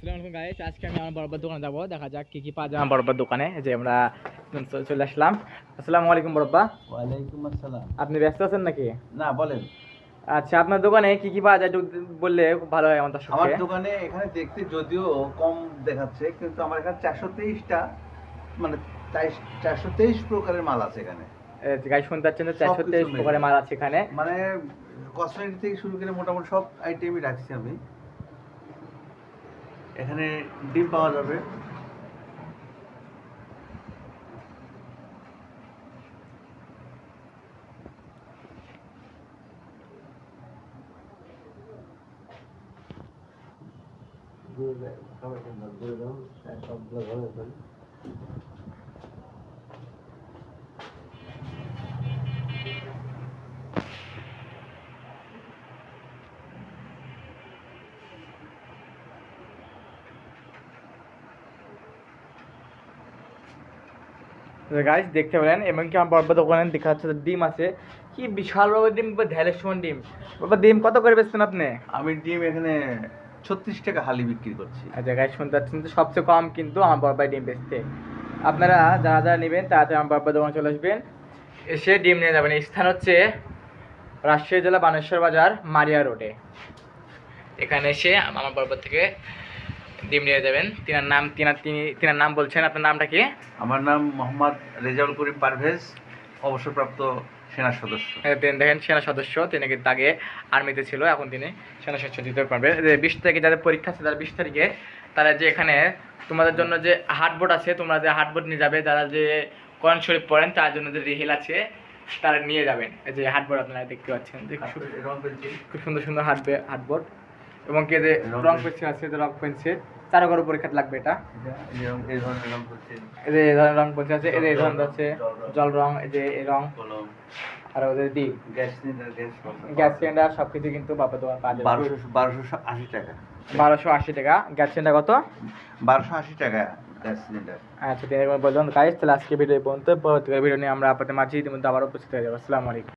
আসসালামু আলাইকুম গাইস, আজকে আমি আমার বড়বার দোকানে যাবো। দেখা যাক কি কি পাওয়া যায় আমার বড়বার দোকানে। যে আমরা চলে আসলাম। আসসালামু আলাইকুম বড়ব্বা। ওয়ালাইকুম আসসালাম। আপনি ব্যস্ত আছেন নাকি? না, বলেন। আচ্ছা, আপনার দোকানে কি কি পাওয়া যায় একটু বললে খুব ভালো হয় আমার আমার দর্শককে। দোকানে এখানে দেখতে যদিও কম দেখাচ্ছে, কিন্তু আমার এখানে 423টা, মানে 423 প্রকারের মাল আছে এখানে। গাইস শুনতে পাচ্ছেন যে সবকিছু 423 মিলে। প্রকারের মাল আছে এখানে। মানে কসমেটিক থেকে শুরু করে মোটামুটি সব আইটেমই রাখছি আমি। এখানে ডিম পাওয়া যাবে। গাইস দেখতে পেলেন, এবং কি আমার বড়বার দোকানে দেখা যাচ্ছে যে ডিম আছে। কি বিশাল বড় ডিম, ঢেলের সমান ডিম। বাবা, ডিম কত করে বেচছেন আপনি? আমি ডিম এখানে 36 টাকা হালি বিক্রি করছি। আচ্ছা গাইস শুনতে পাচ্ছেন যে সবচেয়ে কম কিন্তু আমার বড়বার ডিম বেচতে। আপনারা যারা যারা নেবেন তাড়াতাড়ি আমার বড়বার দোকানে চলে আসবেন, এসে ডিম নিয়ে যাবেন। এই স্থান হচ্ছে রাজশাহী জেলা বানেশ্বর বাজার, মারিয়া রোডে। এখানে এসে আমার বরবার থেকে ডিম নিয়ে যাবেন। তিনার নাম বলছেন, আপনার নামটা কি? আমার নাম মোহাম্মদ রেজাউল করিম পারভেজ, অবসরপ্রাপ্ত সেনা সদস্য। দেখেন, সেনা সদস্য। তিনি কিন্তু আগে আর্মিতে ছিল, এখন তিনি সেনা সদস্য দিতে পারবে। 20 তারিখে যাদের পরীক্ষা আছে, তারা 20 তারিখে তারা যে এখানে তোমাদের জন্য যে হাটবোর্ড আছে, তোমরা যে হাটবোর্ড নিয়ে যাবে, যারা যে কোরআন শরীফ পড়েন তার জন্য যে রিহিল আছে তারা নিয়ে যাবেন। এই যে হাটবোর্ড আপনারা দেখতে পাচ্ছেন, খুব সুন্দর সুন্দর হাটবোর্ড। এবং কি যে রং পেন্সিল আছে, যে রং পেন্সিল চারো করে পরীক্ষাতে লাগবে। এটা এই ধরনের রং পেন্সিল আছে, এই ধরনের আছে জল রং, এই যে এই রং, আর ওদের ডিপ গ্যাস সিলিন্ডার সবকিছু কিন্তু বাবা দোকান পাওয়া যাবে। 1280 টাকা। 1280 টাকা গ্যাস সিলিন্ডার। কত? 1280 টাকা গ্যাস সিলিন্ডার। আচ্ছা, তিনি বললাম গাইস, তাহলে আজকে ভিডিও পর্যন্ত। পরবর্তী ভিডিও নিয়ে আমরা আপনাদের মাঝে ইতিমধ্যে আবার উপস্থিত হয়ে যাবো। আসসালামু আলাইকুম।